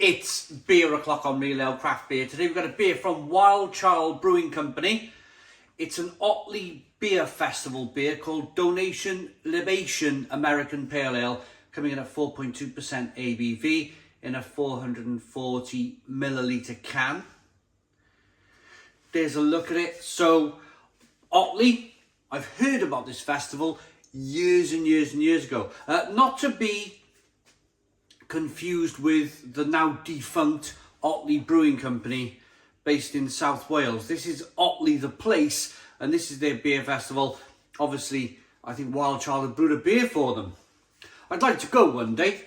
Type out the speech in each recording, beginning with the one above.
It's beer o'clock on Real Ale Craft Beer. Today we've got a beer from Wild Child Brewing Company. It's an Otley Beer Festival beer called Libation American Pale Ale, coming in at 4.2% ABV in a 440 milliliter can. There's a look at it. So Otley, I've heard about this festival years and years and years ago. Not to be confused with the now defunct Otley Brewing Company based in South Wales. This is Otley the place, and this is their beer festival. Obviously, I think Wild Child have brewed a beer for them. I'd like to go one day.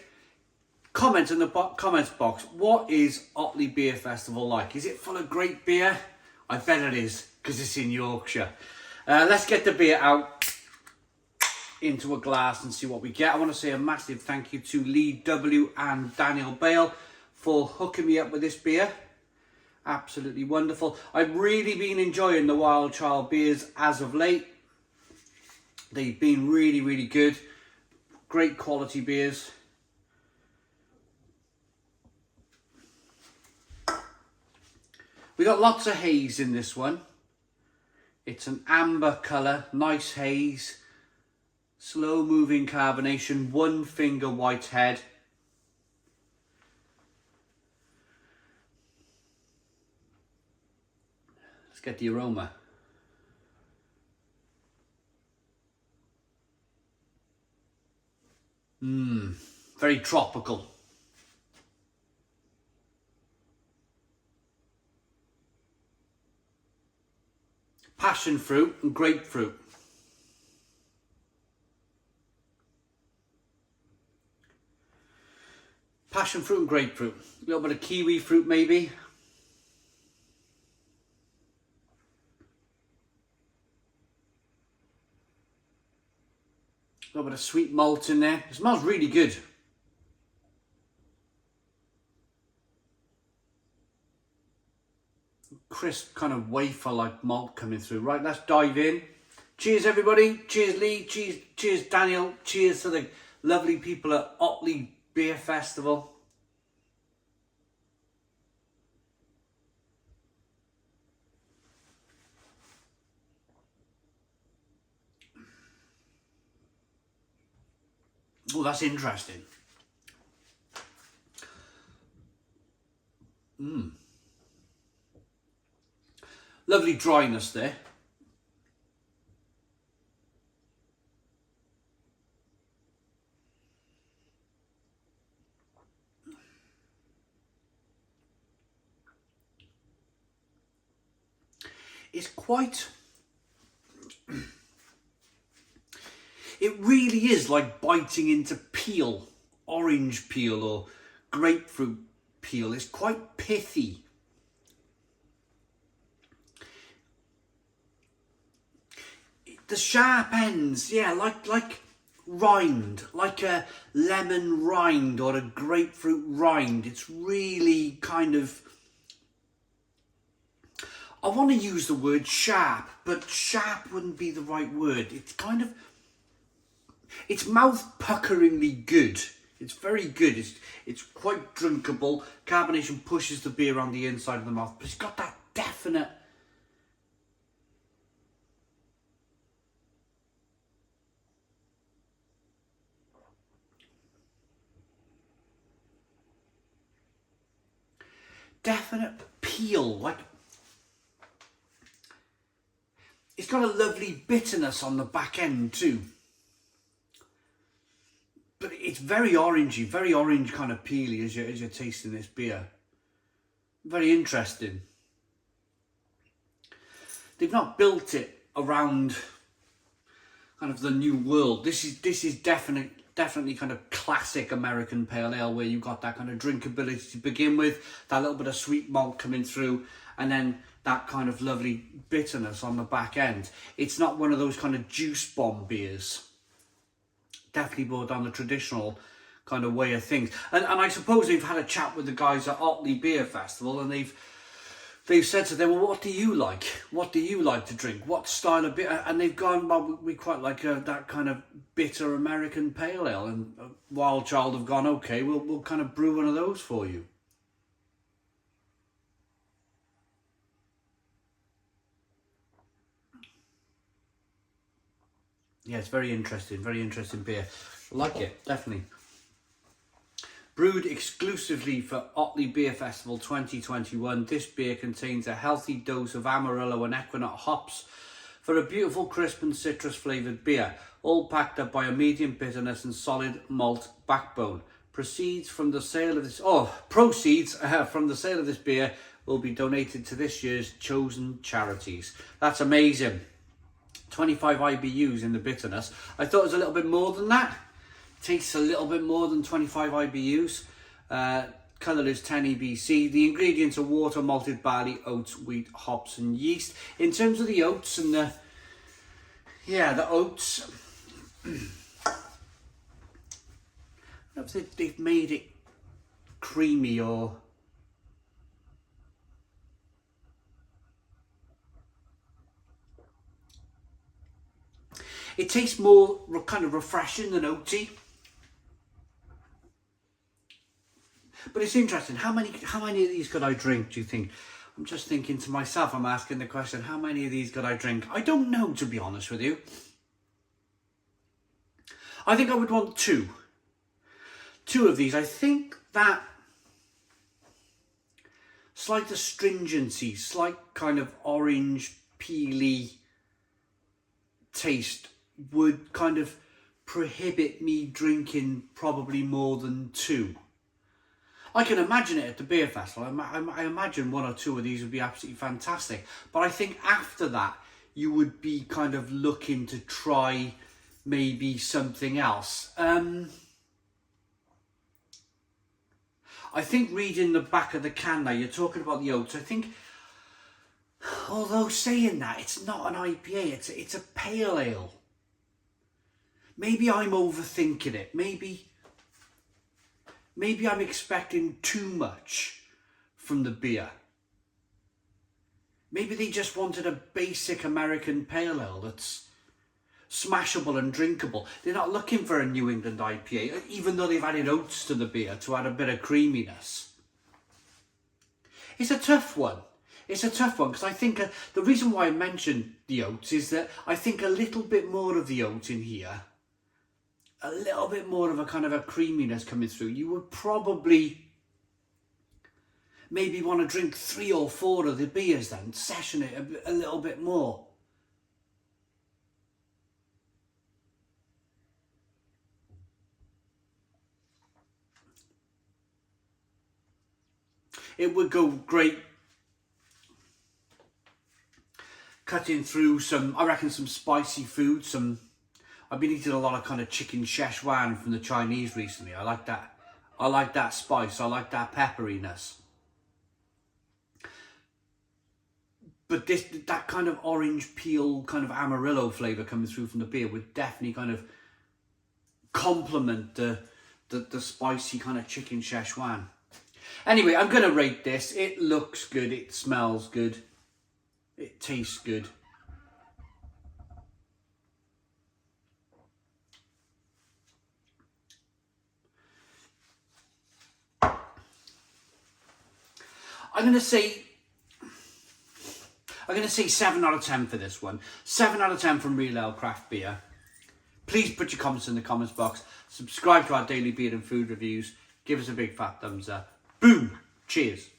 Comment in the comments box, what is Otley Beer Festival like? Is it full of great beer? I bet it is, because it's in Yorkshire. Let's get the beer out into a glass and see what we get. I want to say a massive thank you to Lee W and Daniel Bale for hooking me up with this beer. Absolutely wonderful. I've really been enjoying the Wild Child beers as of late. They've been really, really good. Great quality beers. We got lots of haze in this one. It's an amber colour, nice haze. Slow moving carbonation, one finger white head. Let's get the aroma. Very tropical. Passion fruit and grapefruit. Passion fruit and grapefruit. A little bit of kiwi fruit maybe. A little bit of sweet malt in there. It smells really good. Crisp kind of wafer-like malt coming through. Right, let's dive in. Cheers everybody. Cheers Lee. Cheers Daniel. Cheers to the lovely people at Otley Beer Festival. Oh, that's interesting. Lovely dryness there. It's quite... It really is like biting into peel, orange peel or grapefruit peel. It's quite pithy. The sharp ends, yeah, like rind, like a lemon rind or a grapefruit rind. It's really kind of... I want to use the word sharp, but sharp wouldn't be the right word. It's kind of... It's mouth-puckeringly good. It's very good. It's quite drinkable. Carbonation pushes the beer on the inside of the mouth, but it's got that definite... definite peel, like... It's got a lovely bitterness on the back end too. But it's very orangey, very orange kind of peely as you're tasting this beer. Very interesting. They've not built it around kind of the new world. This is definitely kind of classic American pale ale, where you've got that kind of drinkability to begin with, that little bit of sweet malt coming through, and then that kind of lovely bitterness on the back end. It's not one of those kind of juice bomb beers. Definitely brought down the traditional kind of way of things. And I suppose they've had a chat with the guys at Otley Beer Festival, and they've said to them, well, what do you like? What do you like to drink? What style of beer? And they've gone, well, we quite like that kind of bitter American pale ale. And Wild Child have gone, okay, we'll kind of brew one of those for you. Yeah, it's very interesting beer. I like it, definitely. Brewed exclusively for Otley Beer Festival 2021, this beer contains a healthy dose of Amarillo and Equinox hops for a beautiful, crisp and citrus flavoured beer, all packed up by a medium bitterness and solid malt backbone. Proceeds from the sale of this beer will be donated to this year's chosen charities. That's amazing. 25 IBUs in the bitterness. I thought it was a little bit more than that. Tastes a little bit more than 25 IBUs. Colour is 10 EBC. The ingredients are water, malted barley, oats, wheat, hops and yeast. In terms of the oats and the oats, I don't know if they've made it creamy or... It tastes more kind of refreshing than oaty. But it's interesting, how many of these could I drink, do you think? I'm just thinking to myself, I'm asking the question, how many of these could I drink? I don't know, to be honest with you. I think I would want two. Two of these. I think that slight astringency, slight kind of orange, peely taste would kind of prohibit me drinking probably more than two. I can imagine it at the beer festival. I imagine one or two of these would be absolutely fantastic. But I think after that, you would be kind of looking to try maybe something else. I think reading the back of the can now, you're talking about the oats. I think, although saying that, it's not an IPA, it's a pale ale. Maybe I'm overthinking it. Maybe I'm expecting too much from the beer. Maybe they just wanted a basic American pale ale that's smashable and drinkable. They're not looking for a New England IPA, even though they've added oats to the beer to add a bit of creaminess. It's a tough one. It's a tough one because I think the reason why I mentioned the oats is that I think a little bit more of the oats in here, a little bit more of a kind of a creaminess coming through, you would probably maybe want to drink 3 or 4 of the beers then, session it a little bit more. It would go great cutting through some, I reckon, some spicy food. I've been eating a lot of kind of chicken Szechuan from the Chinese recently. I like that. I like that spice. I like that pepperiness. But that kind of orange peel, kind of Amarillo flavour coming through from the beer would definitely kind of complement the spicy kind of chicken Szechuan. Anyway, I'm going to rate this. It looks good. It smells good. It tastes good. I'm going to say 7 out of 10 for this one. 7 out of 10 from Real Ale Craft Beer. Please put your comments in the comments box. Subscribe to our daily beer and food reviews. Give us a big fat thumbs up. Boom. Cheers.